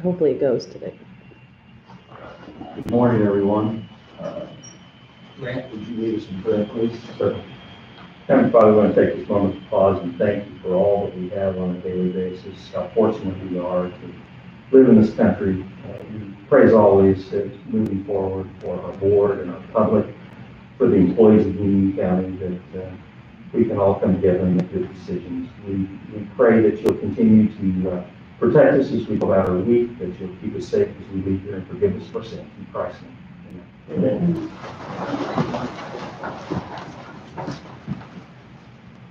Hopefully it goes today. Good morning, everyone. Grant, would you lead us in prayer, please? Sir. Heavenly Father, I want to take this moment to pause and thank you for all that we have on a daily basis, how fortunate we are to live in this country. We praise always that moving forward for our board and our public, for the employees of Union County, that we can all come together and make good decisions. We pray that you'll continue to protect us as we go about our week, that you'll keep us safe as we leave here, and forgive us for sins. In Christ's name. Amen.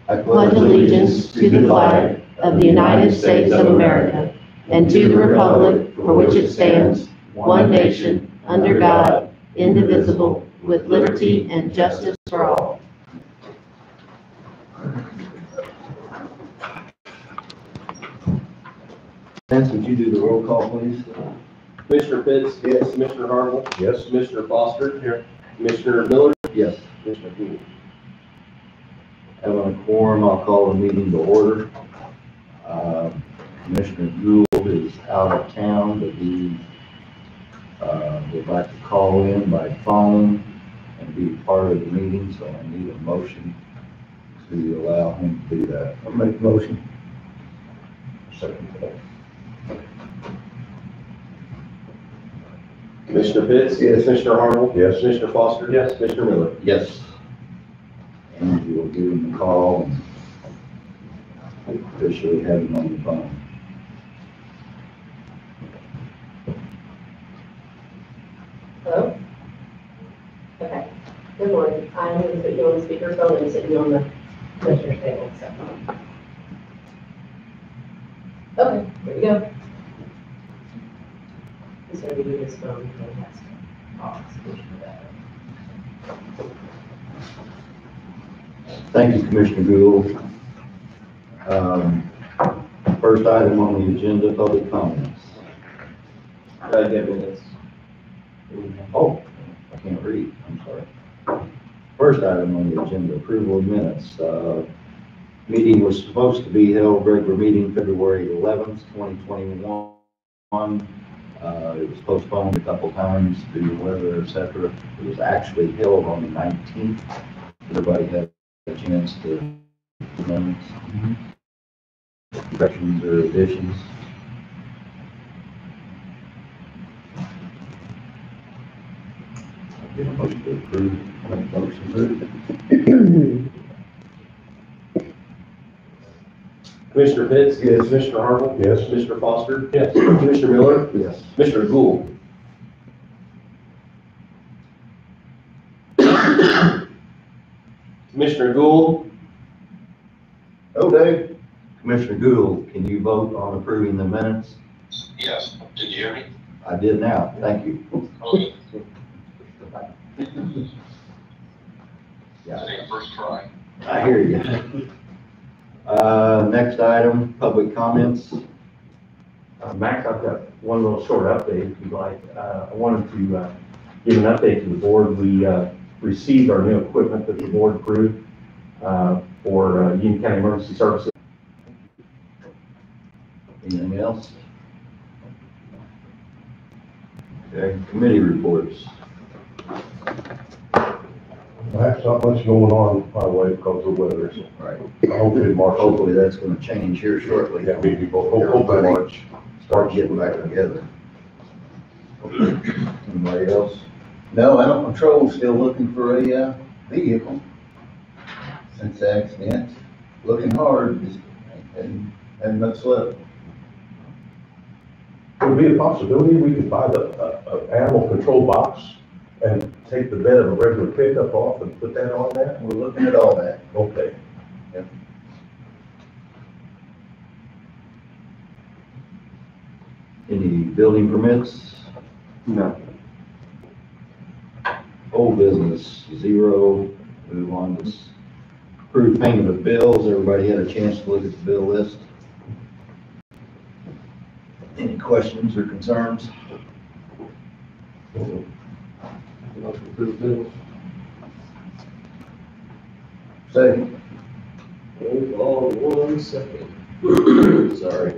I pledge allegiance to the flag of the United States of America and to the republic for which it stands, one nation, under God, indivisible, with liberty and justice for all. Lance, would you do the roll call, please? Commissioner Pitts? Yes. Commissioner Harville? Yes. Commissioner Foster? Here. Commissioner Miller? Yes. Commissioner Gould? Having a quorum, I'll call the meeting to order. Commissioner Gould is out of town, but he would like to call in by phone and be part of the meeting, so I need a motion to allow him to do that. I'll make a motion. Second today. Commissioner Pitts? Yes. Commissioner Harville? Yes. Commissioner Foster? Yes. Commissioner Miller? Yes. And you will give him a call and officially have him on the phone. Hello? Okay. Good morning. I'm going to put you on the speakerphone and sit you on the commissioner's table, so. Okay, here we go. He's going to give you his phone. He has to pause. Thank you, Commissioner Gould. First item on the agenda, public comments. 10 minutes. Oh, I can't read, I'm sorry. First item on the agenda, approval of minutes. Meeting was supposed to be held, regular meeting, February 11th, 2021. It was postponed a couple times due to weather, etc. It was actually held on the 19th. Everybody had a chance to do minutes, corrections or additions. Get a motion to approve. Motion approved. Commissioner Pitts? Yes. Commissioner Harville? Yes. Commissioner Foster? Yes. Commissioner Miller? Yes. Commissioner Gould? Commissioner Gould? Oh, Dave. Commissioner Gould, can you vote on approving the minutes? Yes, did you hear me? I did now, thank you. Okay, Yeah, take a first try. I hear you. Next item, public comments. Max, I've got one little short update if you'd like. I wanted to give an update to the board. We received our new equipment that the board approved for Union County Emergency Services. Anything else? Okay, committee reports. That's not much going on, by the way, because of the weather. Right. Hopefully March. Hopefully that's going to change here shortly. Yeah, maybe hopefully March. Start getting back together. Anybody else? No, Animal Control is still looking for a vehicle since the accident. Looking hard, just and much luck. Would it be a possibility we could buy the animal control box and take the bed of a regular pickup off and put that on that? We're looking at all that. Okay. Any building permits? No. Old business, 0. Move on to approved payment of bills. Everybody had a chance to look at the bill list. Any questions or concerns? Motion to approve bills. Second. Hold on 1 second. Sorry.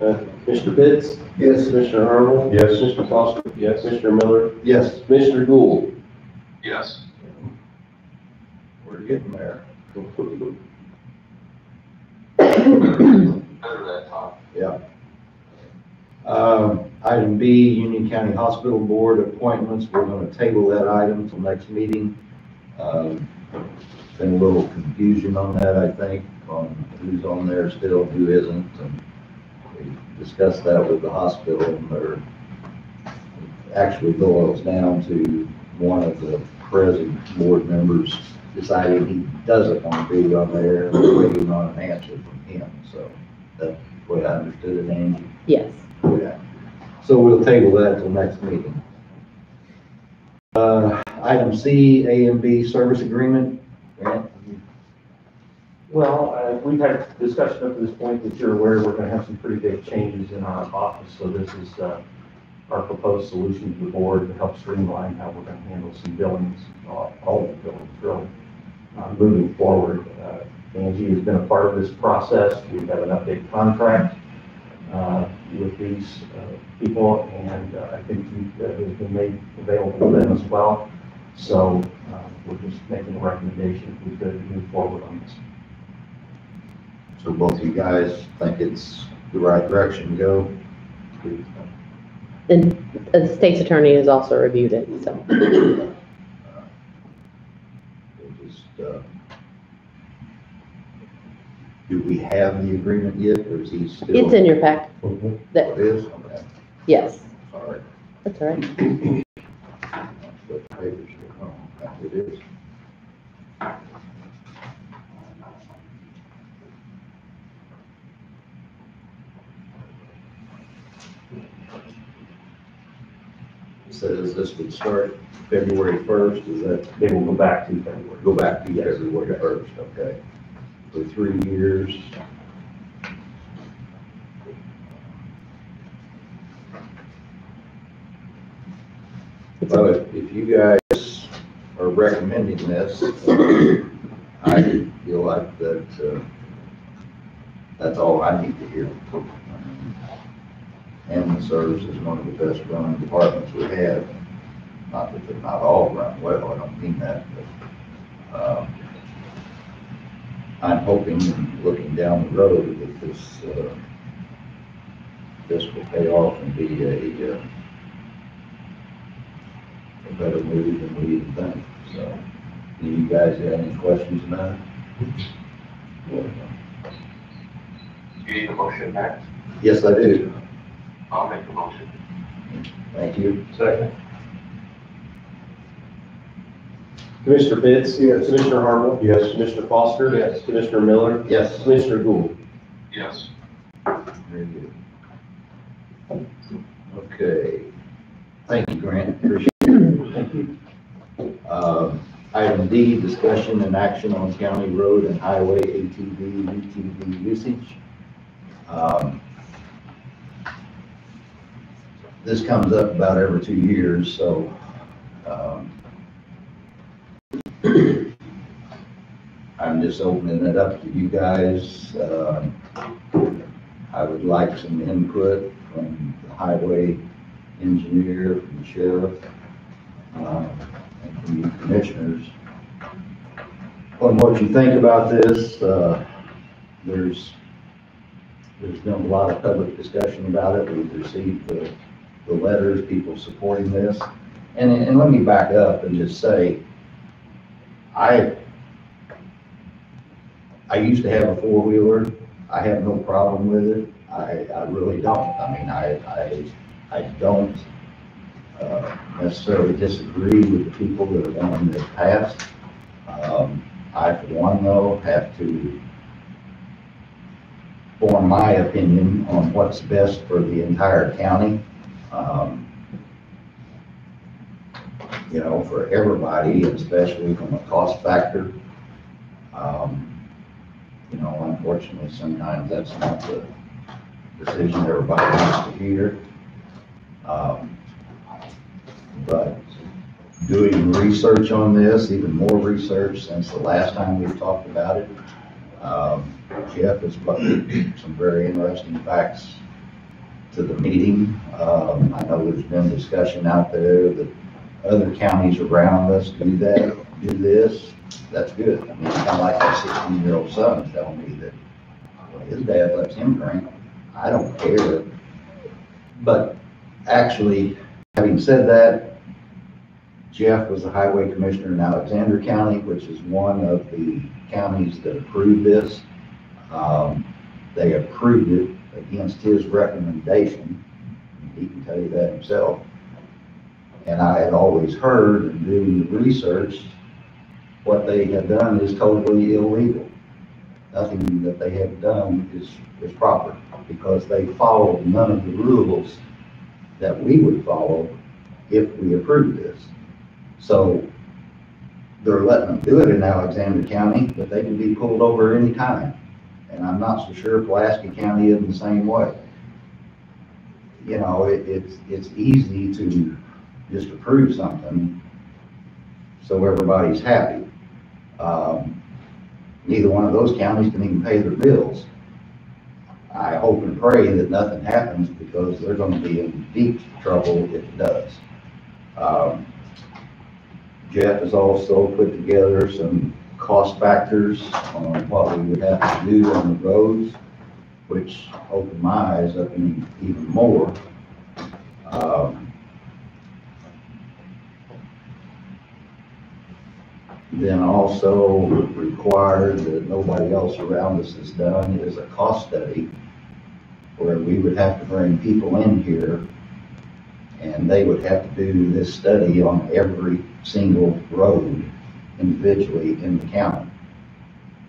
Commissioner Pitts? Yes. Commissioner Harville? Yes. Commissioner Foster? Yes. Commissioner Miller? Yes. Commissioner Gould? Yes. We're getting there. Better that time. Yeah. Item B, Union County Hospital Board appointments. We're going to table that item till next meeting. Been a little confusion on that, I think, on who's on there still, who isn't. And we discussed that with the hospital, and there actually boils down to one of the present board members deciding he doesn't want to be on there, and we're waiting on an answer from him. So that's the way I understood it, Angie. Yes. Yeah. So we'll table that till next meeting. Item C, A and B service agreement. Grant? Well, we've had discussion up to this point that you're aware we're going to have some pretty big changes in our office. So this is our proposed solution to the board to help streamline how we're going to handle some billings, all the billings really, moving forward. Angie has been a part of this process. We've got an updated contract with these people, and I think it has been made available to them as well. So we're just making a recommendation if we could move forward on this. So both of you guys think it's the right direction to go? And the state's attorney has also reviewed it, so. We'll just, do we have the agreement yet, or is he still? It's in your pack. Oh, it That, is? Okay, yes, sorry. that's all right. Flip the papers here. Oh, okay, it is. Says this would start February 1st, is that, They will go back to February. go back to Yes. February 1st, okay. For 3 years. Well, if you guys are recommending this, I feel like that, that's all I need to hear. Ambulance service is one of the best run departments we have. Not that they're not all run well, I don't mean that, but, I'm hoping and looking down the road that this will pay off and be a better move than we even think. So, do you guys have any questions about it? You need a motion next? Yes, I do. I'll make a motion. Thank you. Second. Commissioner Pitts? Yes. Commissioner Harville? Yes. Commissioner Foster? Yes. Commissioner Miller? Yes. Commissioner Gould? Yes. Very good. Okay. Thank you, Grant. Appreciate it. Thank you. Item D, discussion and action on county road and highway ATV, UTV usage. This comes up about every 2 years, so, I'm just opening it up to you guys. I would like some input from the highway engineer, from the sheriff, and from you commissioners on what you think about this. There's been a lot of public discussion about it. We've received the letters, people supporting this. And let me back up and just say, I used to have a four-wheeler. I have no problem with it. I really don't. I mean, I don't necessarily disagree with the people that are wanting this passed. I, for one, though, have to form my opinion on what's best for the entire county. You know, for everybody, especially from a cost factor. You know, unfortunately, sometimes that's not the decision everybody wants to hear. But doing research on this, even more research since the last time we talked about it, Jeff has put some very interesting facts to the meeting. I know there's been discussion out there that other counties around us do this. That's good. I mean, it's kind of like my 16-year-old son telling me that his dad lets him drink. I don't care. But actually, having said that, Jeff was the highway commissioner in Alexander County, which is one of the counties that approved this. They approved it against his recommendation. He can tell you that himself. And I had always heard, and doing the research, what they had done is totally illegal. Nothing that they have done is proper, because they followed none of the rules that we would follow if we approved this. So they're letting them do it in Alexander County, but they can be pulled over any time. And I'm not so sure Pulaski County is the same way. You know, it's easy to just approve something so everybody's happy. Neither one of those counties can even pay their bills. I hope and pray that nothing happens, because they're going to be in deep trouble if it does. Jeff has also put together some cost factors on what we would have to do on the roads, which opened my eyes up even more. Then also required that nobody else around us has done is a cost study, where we would have to bring people in here and they would have to do this study on every single road individually in the county.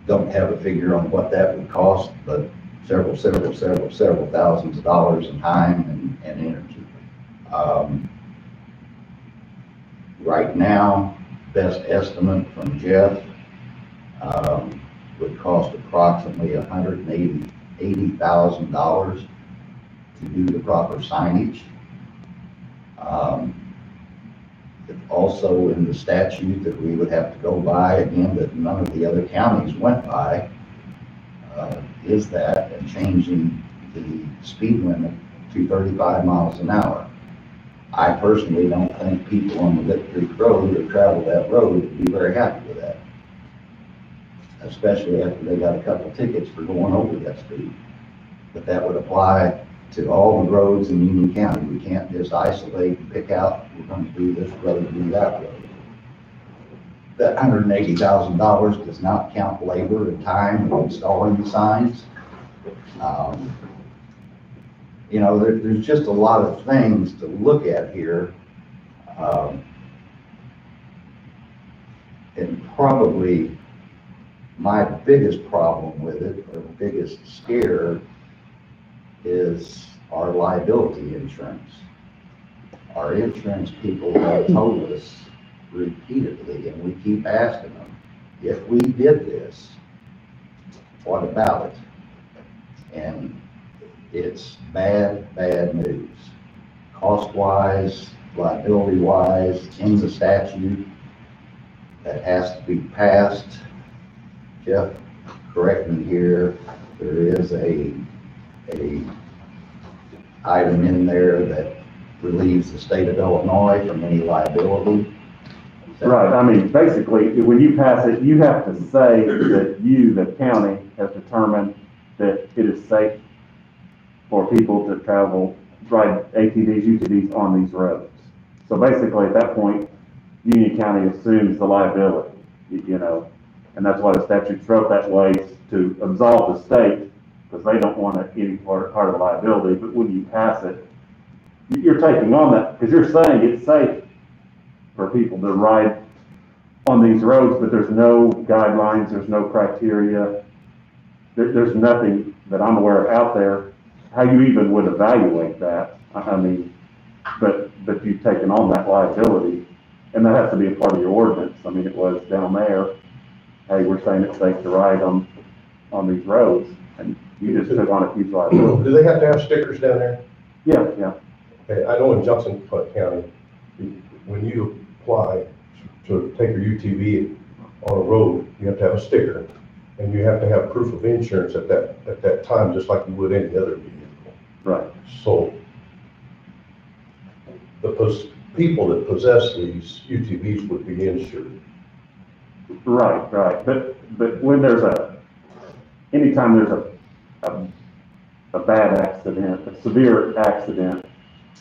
Don't have a figure on what that would cost, but several thousands of dollars in time and energy. Right now, best estimate from Jeff would cost approximately $180,000 to do the proper signage. Also in the statute that we would have to go by, again, that none of the other counties went by, is that and changing the speed limit to 35 miles an hour. I personally don't think people on the Lick Creek Road that travel that road would be very happy with that, especially after they got a couple of tickets for going over that speed. But that would apply to all the roads in Union County. We can't just isolate and pick out, we're going to do this road, do that road. That $180,000 does not count labor and time of installing the signs. You know, there's just a lot of things to look at here. And probably my biggest problem with it, or biggest scare, is our liability insurance. Our insurance people have told us repeatedly, and we keep asking them, if we did this, what about it? And it's bad news. Cost-wise, liability-wise, in the statute that has to be passed. Jeff, correct me here, there is a item in there that relieves the state of Illinois from any liability. Right, I mean, basically, when you pass it, you have to say that you, the county, has determined that it is safe for people to ride ATVs, UTVs on these roads. So basically, at that point, Union County assumes the liability, you know, and that's why the statute's wrote that way, to absolve the state, because they don't want any part of the liability. But when you pass it, you're taking on that, because you're saying it's safe for people to ride on these roads, but there's no guidelines, there's no criteria, there's nothing that I'm aware of out there, how you even would evaluate that. I mean, but you've taken on that liability, and that has to be a part of your ordinance. I mean, it was down there, hey, we're saying it's safe to ride on these roads, and you just took on a huge liability. Do they have to have stickers down there? Yeah. Okay, I know in Johnson County, when you apply to take your UTV on a road, you have to have a sticker, and you have to have proof of insurance at that time, just like you would any other vehicle. Right. So the people that possess these UTVs would be insured. Right, right. But when there's anytime there's a bad accident, a severe accident,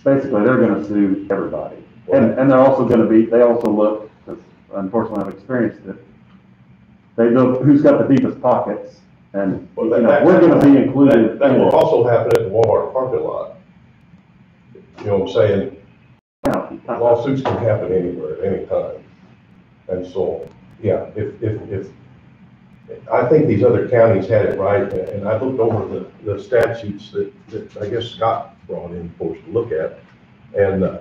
basically they're gonna sue everybody. And they're also gonna they also look, because unfortunately I've experienced it, they look who's got the deepest pockets, and, Well, you know, we're gonna be included. That in will it. also happen at the Walmart parking lot. You know what I'm saying? Yeah. Lawsuits can happen anywhere at any time. And so, yeah, if, I think these other counties had it right, and I looked over the statutes that I guess Scott brought in for us to look at. And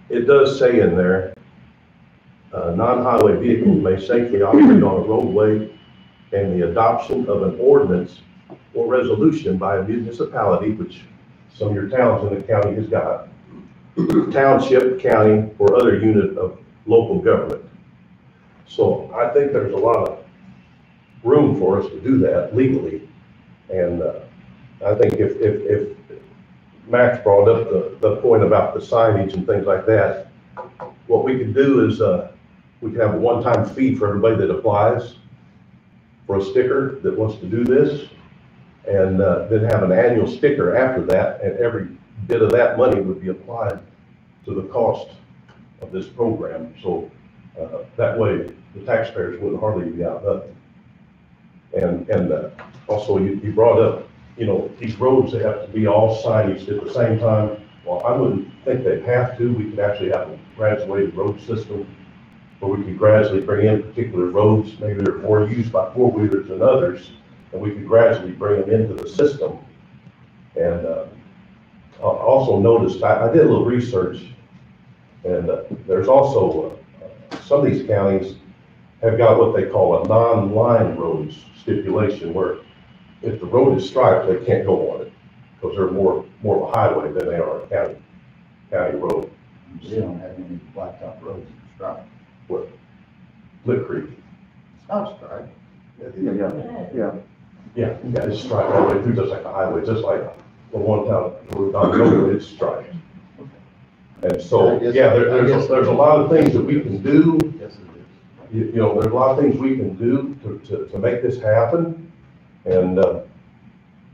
it does say in there, non-highway vehicles may safely operate on a roadway, and the adoption of an ordinance or resolution by a municipality, which some of your towns in the county has got, township, county, or other unit of local government. So I think there's a lot of room for us to do that legally. And I think if Max brought up the point about the signage and things like that, what we could do is we could have a one-time fee for everybody that applies for a sticker that wants to do this, and then have an annual sticker after that, and every bit of that money would be applied to the cost of this program. So that way the taxpayers wouldn't hardly be out nothing. And also you brought up, you know, these roads, they have to be all signaged at the same time. Well, I wouldn't think they'd have to. We could actually have a graduated road system where we could gradually bring in particular roads. Maybe they're more used by four-wheelers than others, and we could gradually bring them into the system. And I also noticed, I did a little research, and there's also, some of these counties have got what they call a non-line roads stipulation, where if the road is striped, they can't go on it, because they're more of a highway than they are a county road. We don't have any blacktop roads in Strike. What? Lick Creek. It's not Strike. Yeah. Yeah, it's striped all the way through, just like a highway, just like the one town, we're down the road, it's striped. And so, I guess- yeah, I guess- there's a lot of things that we can do. Yes, it is. You know, there's a lot of things we can do to make this happen. And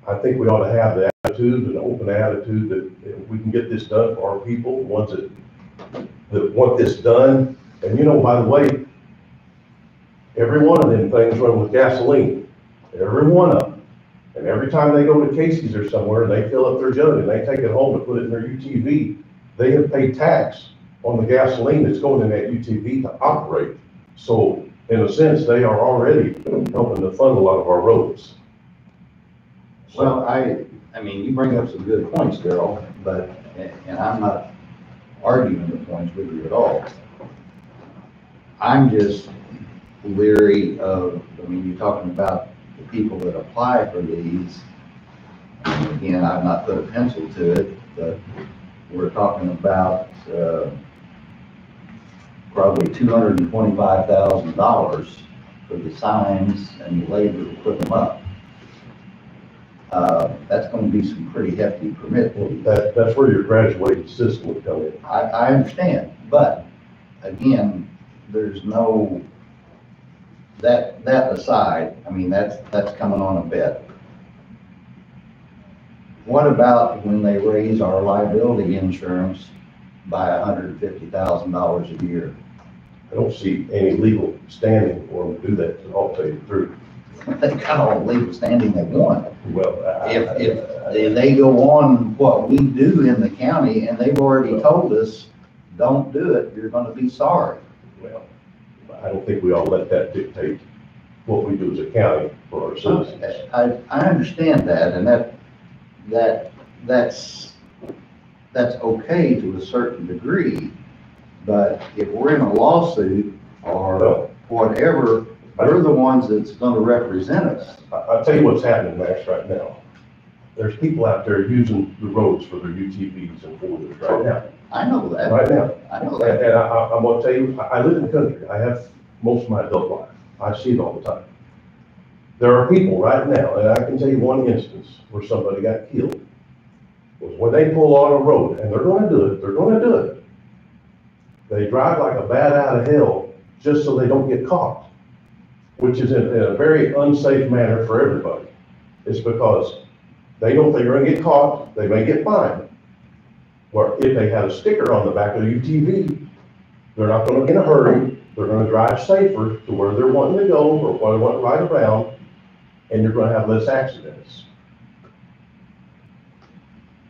I think we ought to have the attitude, an open attitude, that if we can get this done for our people, ones that want this done. And you know, by the way, every one of them things run with gasoline, every one of them. And every time they go to Casey's or somewhere, and they fill up their jug and they take it home and put it in their UTV, they have paid tax on the gasoline that's going in that UTV to operate. So in a sense, they are already helping to fund a lot of our roads. Well, I mean, you bring up some good points, Darrell, but, and I'm not arguing the points with you at all. I'm just leery of, I mean, you're talking about the people that apply for these. And again, I've not put a pencil to it, but we're talking about, probably $225,000 for the signs and the labor to put them up. That's gonna be some pretty hefty permit fees. That's where your graduated system would come in. I understand, but again, there's no, that aside, I mean, that's coming on a bit. What about when they raise our liability insurance by $150,000 a year? I don't see any legal standing for them to do that, I'll tell you the truth. They got all the legal standing they want. Well, If they go on what we do in the county and they've already told us, don't do it, you're gonna be sorry. well, I don't think we ought to let that dictate what we do as a county for our citizens. I understand that, and that's okay to a certain degree, but if we're in a lawsuit or whatever, we're the ones that's gonna represent us. I'll tell you what's happening, Max, right now. There's people out there using the roads for their UTVs and four-wheelers right now, I know that, right now. I know And, that. and I'm gonna tell you, I live in the country, I have most of my adult life, I see it all the time. There are people right now, and I can tell you one instance where somebody got killed was when they pull on a road, and they're gonna do it, they're gonna do it. They drive like a bat out of hell just so they don't get caught, which is in a very unsafe manner for everybody. It's because they know if they're gonna get caught, they may get fined. Or if they have a sticker on the back of the UTV, they're not gonna get in a hurry, they're gonna drive safer to where they're wanting to go or where they want to ride around, and you're gonna have less accidents.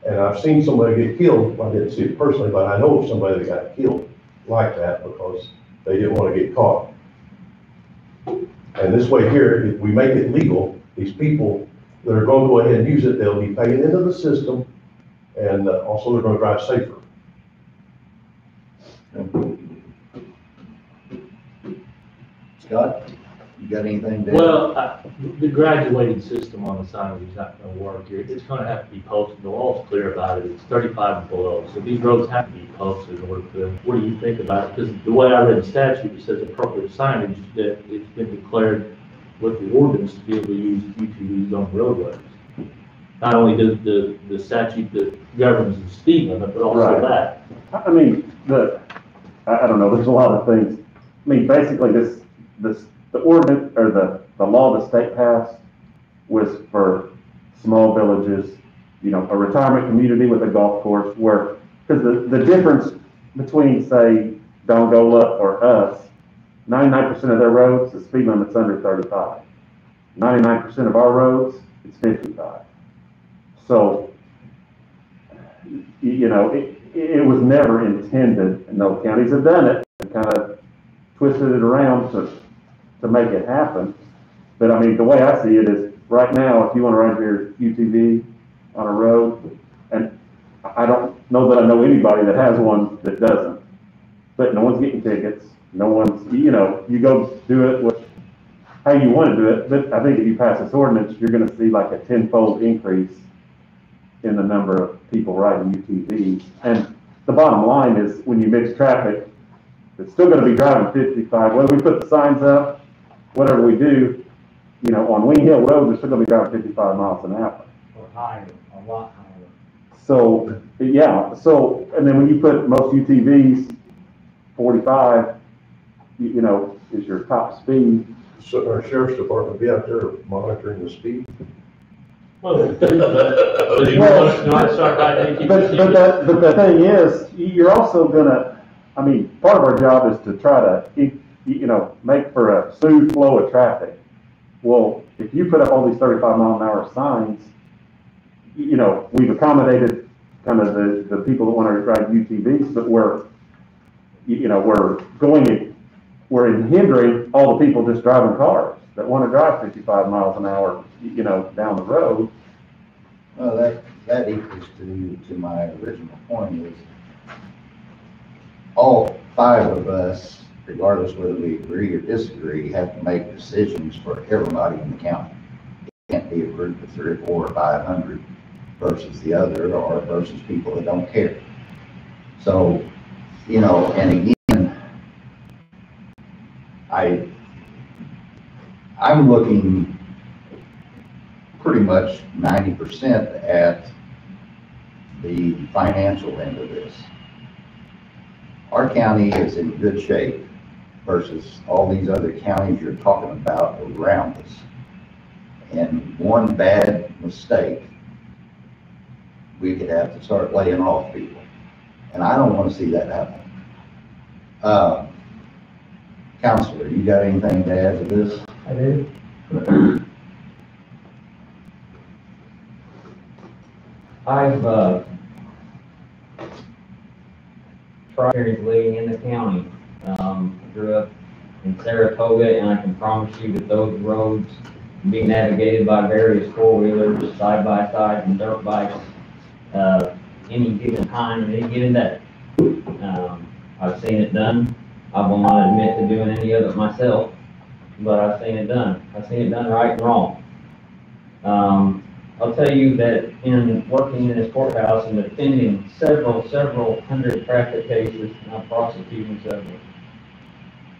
And I've seen somebody get killed, I didn't see it personally, but I know of somebody that got killed like that because they didn't want to get caught. And this way here, if we make it legal, these people that are going to go ahead and use it, they'll be paying into the system, and also they're going to drive safer. Scott, you got anything to add? Well, the graduated system on the signage is not gonna work here. It's gonna have to be posted. The law's clear about it. It's 35 and below. So these roads have to be posted in order for them. What do you think about it? Because the way I read the statute, it says appropriate signage that it's been declared with the ordinance to be able to use UTVs on roadways. Not only does the statute that governs the speed limit, but also Right. that. I mean, I don't know, there's a lot of things. I mean, basically the ordinance, or the law the state passed was for small villages, you know, a retirement community with a golf course where, because the difference between, say, Dongola or us, 99% of their roads, the speed limit's under 35. 99% of our roads, it's 55. So, you know, it was never intended, and no counties have done it, and kind of twisted it around to make it happen. But I mean, the way I see it is, right now, if you want to ride your UTV on a road, and I don't know that I know anybody that has one that doesn't, but no one's getting tickets, no one's, you know, you go do it how you want to do it, but I think if you pass this ordinance, you're going to see like a 10-fold increase in the number of people riding UTVs. And the bottom line is, when you mix traffic, it's still going to be driving 55, whether we put the signs up, whatever we do, you know, on Wing Hill Road, they're still going to be driving 55 miles an hour. Or higher, a lot higher. So, yeah, so, and then when you put most UTVs, 45, you know, is your top speed. So our sheriff's department be out there monitoring the speed. Well, but you want to start riding ATVs. But the thing is, you're also gonna, I mean, part of our job is to try to, you know, make for a smooth flow of traffic. Well, if you put up all these 35-mile-an-hour signs, you know, we've accommodated kind of the people that want to ride UTVs, but we're hindering all the people just driving cars that want to drive 55 miles an hour, you know, down the road. Well, that equals to my original point is, all 5 of us, regardless whether we agree or disagree, have to make decisions for everybody in the county. It can't be a group of 3 or 4 or 500 versus the other, or versus people that don't care. So, you know, and again, I'm looking pretty much 90% at the financial end of this. Our county is in good shape versus all these other counties you're talking about around us. And one bad mistake, we could have to start laying off people. And I don't want to see that happen. Counselor, you got anything to add to this? I do. I've tried living in the county. Grew up in Saratoga, and I can promise you that those roads being navigated by various four-wheelers, side-by-side, and dirt bikes, any given time, any given day. I've seen it done. I will not admit to doing any of it myself, but I've seen it done. I've seen it done right and wrong. I'll tell you that in working in this courthouse and defending several hundred traffic cases, and I'm prosecuting several,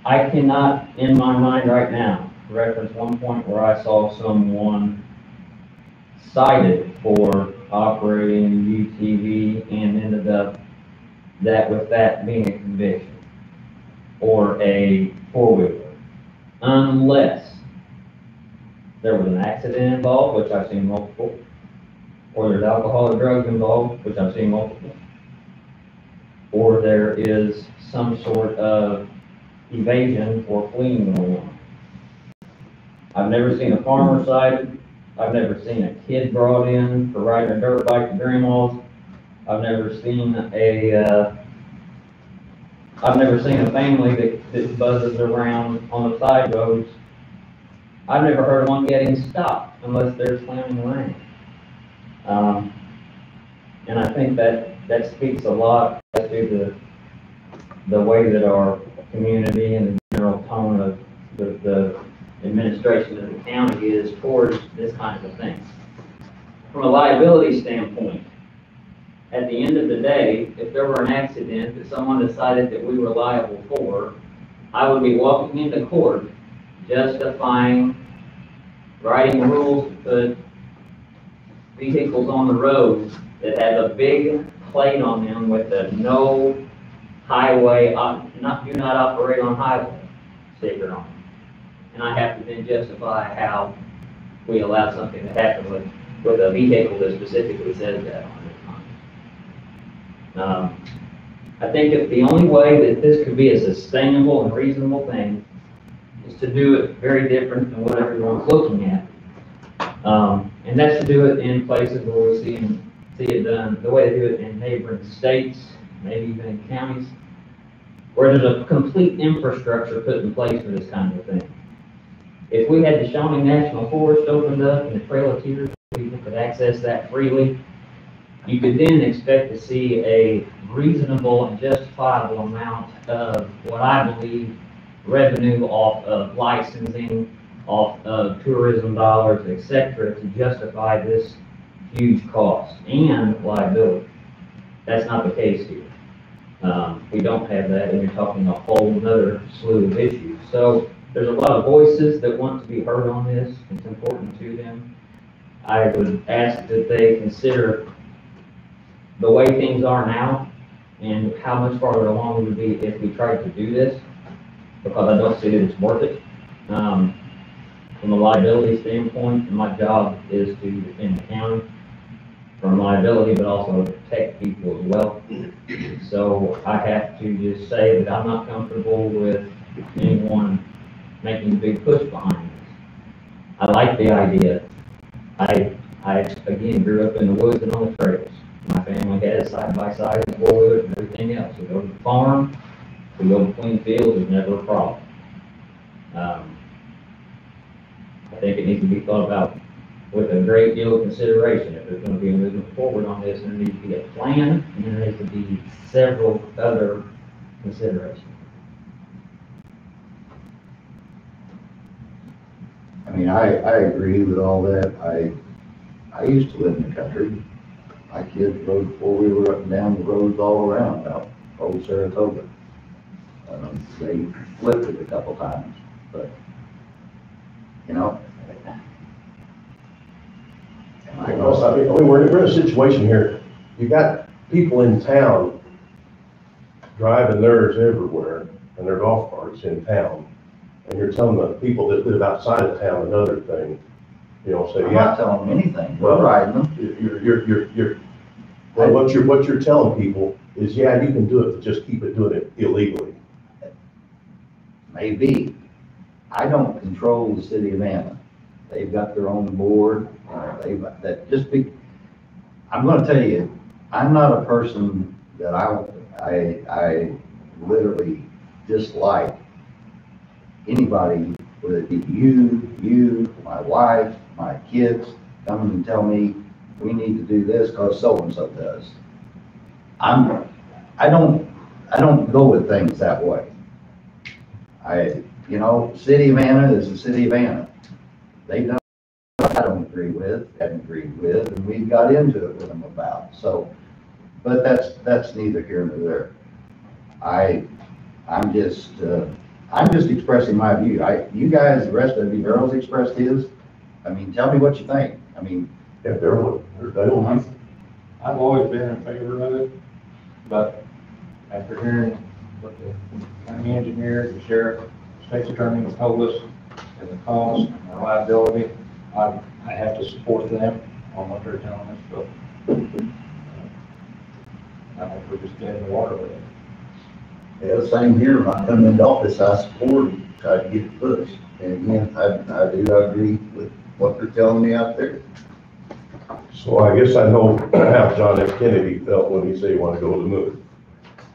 I cannot, in my mind right now, reference one point where I saw someone cited for operating UTV and ended up with that being a conviction or a four-wheeler, unless there was an accident involved, which I've seen multiple, or there's alcohol or drugs involved, which I've seen multiple, or there is some sort of evasion or fleeing going on. I've never seen a farmer cited. I've never seen a kid brought in for riding a dirt bike to grandma's. I've never seen a family that buzzes around on the side roads. I've never heard of one getting stopped unless they're slamming the lane. And I think that speaks a lot as to the way that our community and the general tone of the administration of the county is towards this kind of a thing. From a liability standpoint, at the end of the day, if there were an accident that someone decided that we were liable for, I would be walking into court justifying writing rules to put vehicles on the road that have a big plate on them with a no highway, do not operate on highway sticker on them. And I have to then justify how we allow something to happen with a vehicle that specifically says that on it. I think that the only way that this could be a sustainable and reasonable thing is to do it very different than what everyone's looking at. And that's to do it in places where we see it done, the way they do it in neighboring states, maybe even in counties, where there's a complete infrastructure put in place for this kind of thing. If we had the Shawnee National Forest opened up and the Trail of Tears, people could access that freely, you could then expect to see a reasonable and justifiable amount of what I believe revenue off of licensing, off of tourism dollars, etc., to justify this huge cost and liability. That's not the case here. We don't have that, and you're talking a whole other slew of issues. So there's a lot of voices that want to be heard on this. It's important to them. I would ask that they consider the way things are now and how much farther along we would be if we tried to do this, because I don't see that it's worth it. From a liability standpoint, my job is to defend the county from liability, but also protect people as well. So I have to just say that I'm not comfortable with anyone making a big push behind this. I like the idea. I again grew up in the woods and on the trails. My family had side-by-side and four-wheelers and everything else. We go to the farm, we go between fields, it's never a problem. I think it needs to be thought about with a great deal of consideration. If there's going to be a movement forward on this, there needs to be a plan, and there needs to be several other considerations. I mean, I agree with all that. I used to live in the country. My kids rode four-wheeler up and down the roads all around out old Saratoga. They flipped it a couple times, but, you know. I mean, we're in a situation here. You got people in town driving theirs everywhere, and their golf carts in town. And you're telling the people that live outside of town another thing, you know, say, I'm yeah. not telling them anything. We're riding them. Well, what you're telling people is, yeah, you can do it, but just keep it doing it illegally. Maybe. I don't control the city of Anna. They've got their own board. I'm going to tell you, I'm not a person that I literally dislike anybody, whether it be you, my wife, my kids, coming and tell me we need to do this because so-and-so does. I don't go with things that way. City of Anna is the city of Anna. They know I don't agree with, haven't agreed with, and we got into it with them about. So, but that's neither here nor there. I'm just expressing my view. You guys, the rest of you, Earl's expressed his. I mean, tell me what you think. I mean, Yeah, they don't, I've always been in favor of it, but after hearing what the county engineer, the sheriff, state's attorney told us, and the cost and the liability, I have to support them on what they're telling us, so. I think we're just dead in the water with it. Yeah, same here. When I come into office, I support it, try to get it pushed. And again, I do agree with what they're telling me out there. So I guess I know how John F. Kennedy felt when he said he wanted to go to the moon.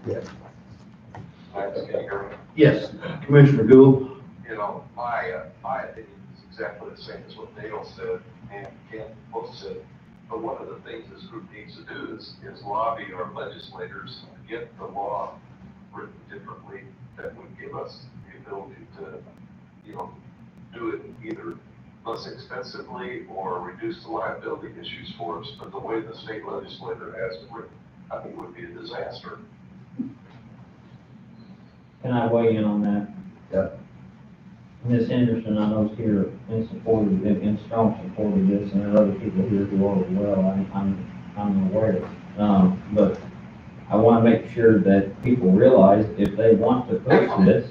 Can you hear me? Yes, Commissioner Gould. You know, my opinion is exactly the same as what Dale said and Ken both said. But one of the things this group needs to do is lobby our legislators to get the law written differently that would give us the ability to, you know, do it either less expensively or reduce the liability issues for us. But the way the state legislature has it written, I think would be a disaster. Can I weigh in on that? Yeah. Ms. Henderson, I know is here in support of it, in strong support of this, and there are other people here who are as well, I'm aware. But I want to make sure that people realize if they want to push this,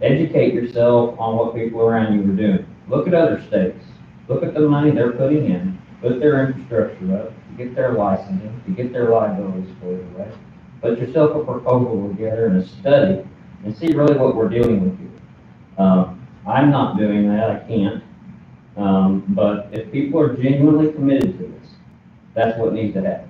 educate yourself on what people around you are doing. Look at other states. Look at the money they're putting in, put their infrastructure up, to get their licensing, to get their liabilities squared away. Put yourself a proposal together and a study and see really what we're dealing with here. I'm not doing that, I can't. But if people are genuinely committed to this, that's what needs to happen.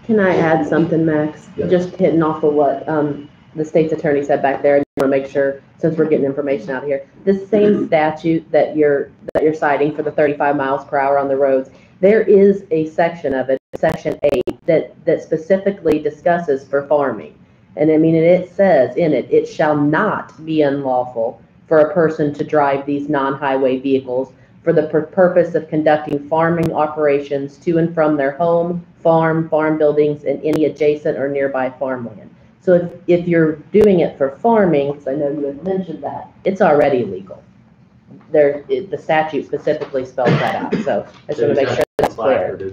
Can I add something, Max? Yes. Just hitting off of what the state's attorney said back there. I want to make sure, since we're getting information out here, the same statute that you're citing for the 35 miles per hour on the roads, there is a section of it, Section 8, that specifically discusses for farming. And I mean, it says in it, it shall not be unlawful for a person to drive these non-highway vehicles for the purpose of conducting farming operations to and from their home, farm buildings, and any adjacent or nearby farmland. So if you're doing it for farming, because I know you had mentioned that, it's already legal. The statute specifically spells that out. So I just want to make sure that's clear. They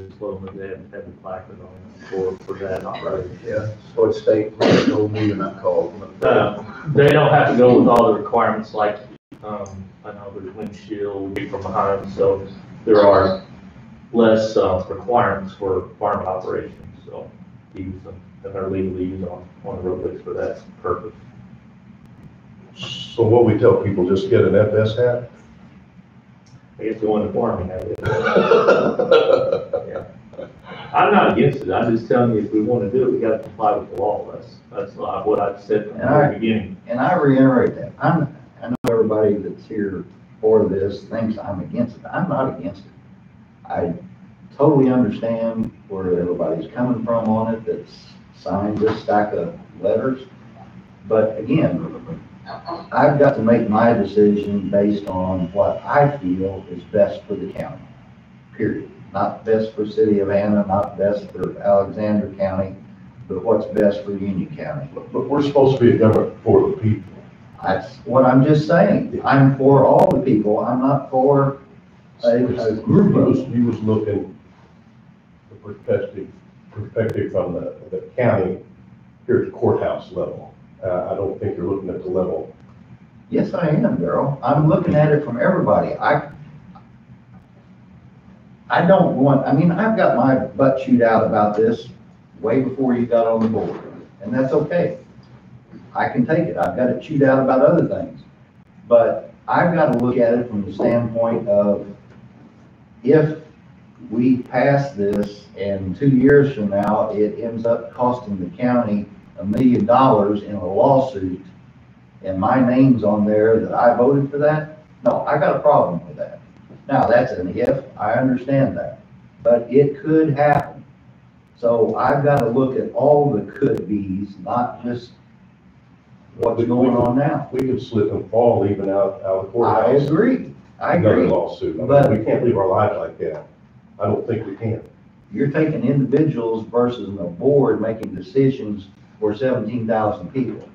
haven't had the placard on for that already. Yeah, so it's state told me and I called. They don't have to go with all the requirements like, I know there's windshield from behind, so there are less requirements for farm operations, so use them, and they're legally used on the roadways for that purpose. So what we tell people, just get an FS hat? I guess the one the farming has it. Yeah. I'm not against it, I'm just telling you, if we want to do it, we gotta comply with the law, that's what I said from the very beginning. And I reiterate that. I know everybody that's here for this thinks I'm against it. I'm not against it. I totally understand where everybody's coming from on it that's signed this stack of letters. But again, I've got to make my decision based on what I feel is best for the county, period. Not best for City of Anna, not best for Alexander County, but what's best for Union County. But we're supposed to be a government for the people. That's what I'm just saying. I'm for all the people. I'm not for a group of them. He was looking the perspective from the county here at the courthouse level. I don't think you're looking at the level. Yes, I am, Darrell. I'm looking at it from everybody. I don't want, I mean, I've got my butt chewed out about this way before you got on the board, and that's okay. I can take it. I've got it chewed out about other things. But I've got to look at it from the standpoint of if we pass this and 2 years from now, it ends up costing the county $1 million in a lawsuit and my name's on there that I voted for that, no, I got a problem with that. Now, that's an if, I understand that, but it could happen. So I've got to look at all the could-bes, not just what's going on now. We could slip and fall even out of the I courthouse. agree. I Another agree. lawsuit. But- We can't leave our lives like that. I don't think we can. You're taking individuals versus a board making decisions for 17,000 people.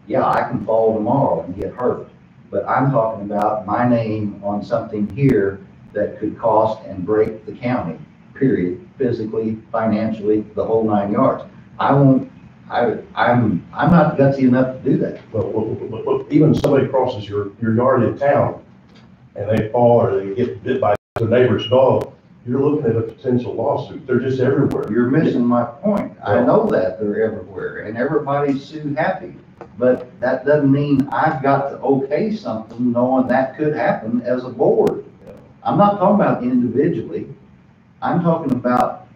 Yeah, I can fall tomorrow and get hurt, but I'm talking about my name on something here that could cost and break the county, period, physically, financially, the whole 9 yards. I'm not gutsy enough to do that. But even somebody crosses your yard in town and they fall or they get bit by their neighbor's dog, you're looking at a potential lawsuit. They're just everywhere. You're missing my point. I know that they're everywhere and everybody's sue happy, but that doesn't mean I've got to okay something knowing that could happen as a board. I'm not talking about individually. I'm talking about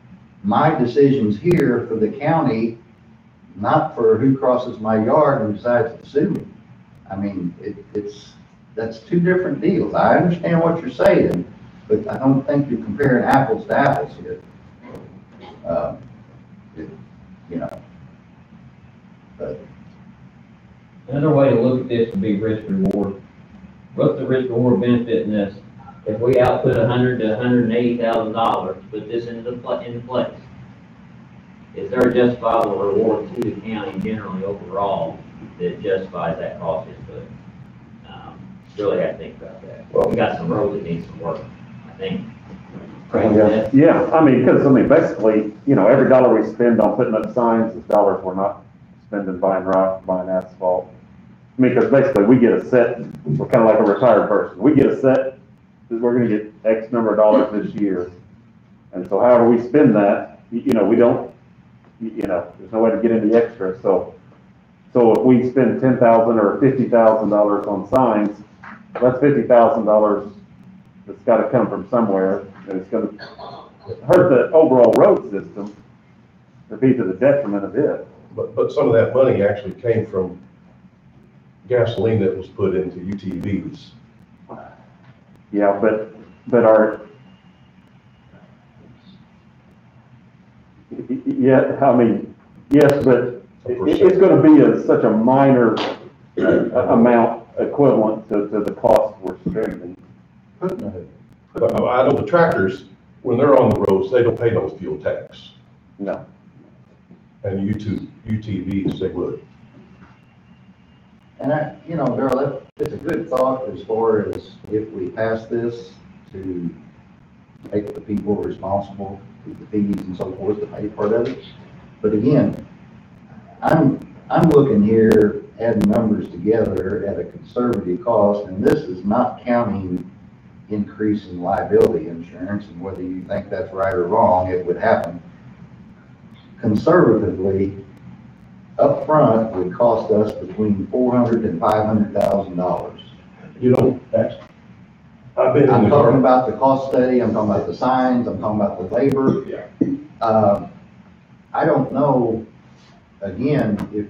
my decisions here for the county, not for who crosses my yard and decides to sue me. I mean, that's two different deals. I understand what you're saying, but I don't think you're comparing apples to apples here. You know, but Another way to look at this would be risk reward. What's the risk reward benefit in this? If we output $100,000 to $180,000, put this into place, is there a justifiable reward to the county generally overall that justifies that cost input? Really have to think about that. Well, we got some roads that need some work, I think. Yeah, I mean, basically, every dollar we spend on putting up signs is dollars we're not spending buying rock, buying asphalt. I mean, because basically we get a set, we're kind of like a retired person. We get a set, we're gonna get X number of dollars this year. And so however we spend that, we don't, there's no way to get any extra. So if we spend $10,000 or $50,000 on signs, that's $50,000 that's gotta come from somewhere, and it's gonna hurt the overall road system, or be to the detriment of it. But some of that money actually came from gasoline that was put into UTVs. Yeah, but our, yeah, I mean, yes, but it's gonna be such a minor amount equivalent to the cost we're spending. But I know the tractors, when they're on the roads, they don't pay no fuel tax. No. And UTVs, they would. And Darrell, it's a good thought as far as if we pass this to make the people responsible, the fees and so forth, to pay part of it. But again, I'm looking here, adding numbers together at a conservative cost, and this is not counting increase in liability insurance, and whether you think that's right or wrong, it would happen. Conservatively, up front would cost us between $400,000 and $500,000. I'm talking about the cost study, I'm talking about the signs, I'm talking about the labor. Yeah. I don't know, again, if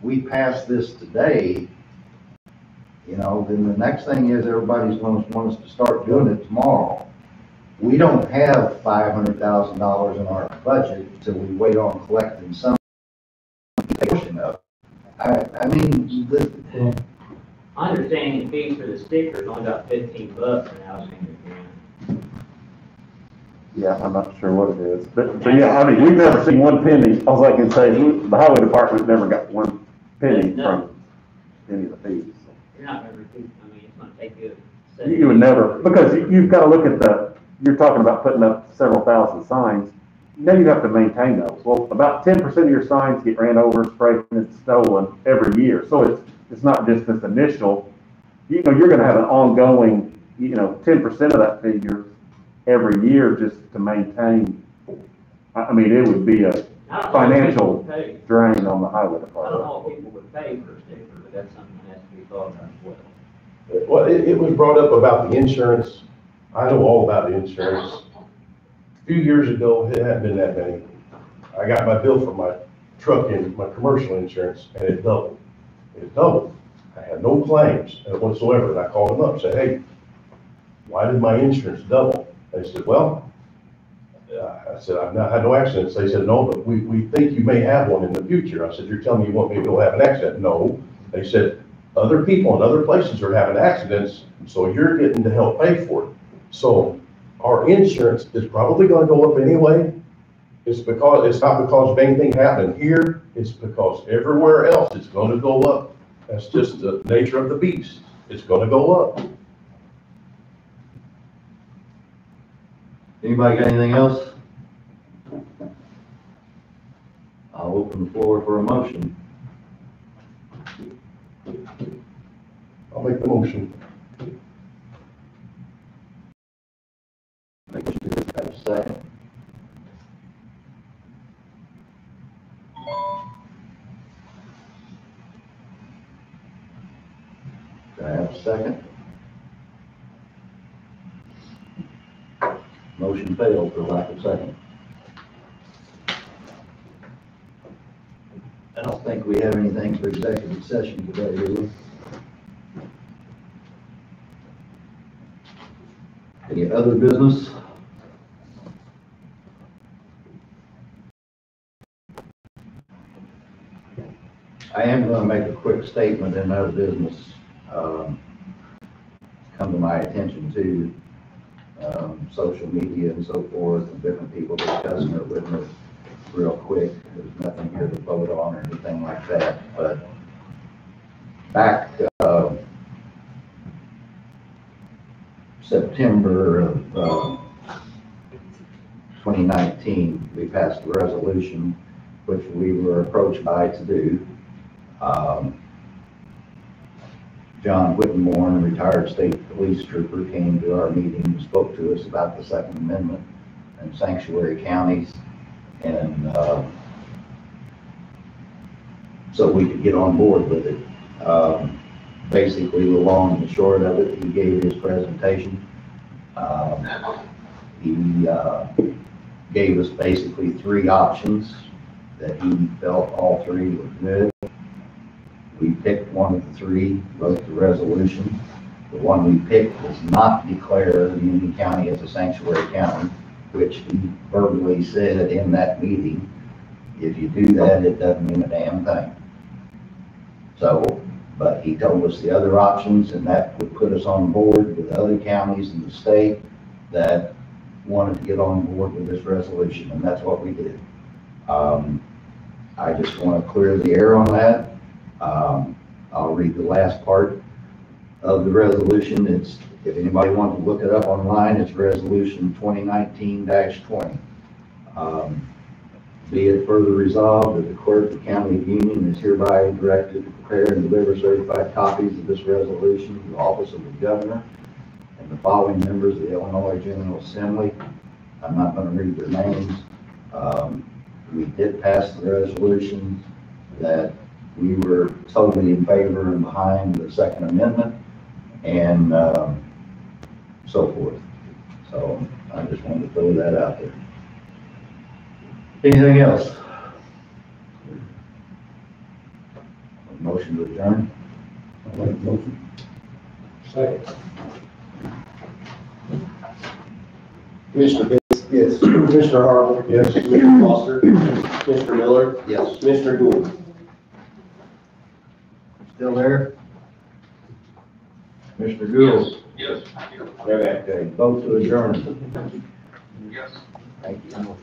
we pass this today, then the next thing is everybody's going to want us to start doing it tomorrow. We don't have $500,000 in our budget till we wait on collecting some portion of it. I mean, I understand the fees for the stickers only about $15 in Alexander County. Yeah, I'm not sure what it is, but yeah, I mean, we've never seen one penny. All I can say is the highway department never got one penny from any of the fees. You're not going to recoup, I mean, it's going to take you. You would never, because you've got to look at you're talking about putting up several thousand signs. Then you have to maintain those. Well, about 10% of your signs get ran over, sprayed, and stolen every year. So it's not just this initial, you're going to have an ongoing, 10% of that figure every year just to maintain. I mean, it would be a financial drain on the highway department. I don't know if people would pay for a sticker, but that's something that has to be thought about as well. Well, it was brought up about the insurance. I know all about the insurance. A few years ago, it hadn't been that many. I got my bill for my truck and my commercial insurance, and it doubled. It doubled. I had no claims whatsoever. And I called them up and said, hey, why did my insurance double? They said, well, I said, I've not had no accidents. They said, no, but we think you may have one in the future. I said, you're telling me you want me to go have an accident? No. They said, other people in other places are having accidents, so you're getting to help pay for it. So our insurance is probably going to go up anyway. It's not because anything happened here. It's because everywhere else it's going to go up. That's just the nature of the beast. It's gonna go up. Anybody got anything else? I'll open the floor for a motion. I'll make the motion. Make sure you have a second. Do I have a second? Motion failed for lack of second. I don't think we have anything for executive session today, do we? Any other business? I am going to make a quick statement in other business. Come to my attention too. Social media and so forth, and different people discussing it with me real quick. There's nothing here to vote on or anything like that, but back September of 2019, we passed a resolution which we were approached by to do. John Whittemore, a retired state police trooper, came to our meeting and spoke to us about the Second Amendment and sanctuary counties, and so we could get on board with it. Basically, the long and the short of it, he gave his presentation. He gave us basically 3 options that he felt all 3 were good. We picked one of the 3, wrote the resolution. The one we picked does not declare Union County as a sanctuary county, which he verbally said in that meeting, if you do that, it doesn't mean a damn thing. So, but he told us the other options, and that would put us on board with other counties in the state that wanted to get on board with this resolution, and that's what we did. I just want to clear the air on that. I'll read the last part of the resolution. It's, if anybody wants to look it up online, it's Resolution 2019-20. Be it further resolved that the Clerk of the County of Union is hereby directed to prepare and deliver certified copies of this resolution to the office of the governor and the following members of the Illinois General Assembly. I'm not going to read their names. We did pass the resolution that we were totally in favor and behind the Second Amendment and so forth. So I just wanted to throw that out there. Anything else? Motion to adjourn? I'll make the motion. Second. Commissioner Pitts? Yes. Commissioner Harville? Yes. Commissioner Foster? Commissioner Miller? Yes. Commissioner Gould? Still there? Mr. Gould? Yes. Okay, vote to adjourn. Yes. Thank you.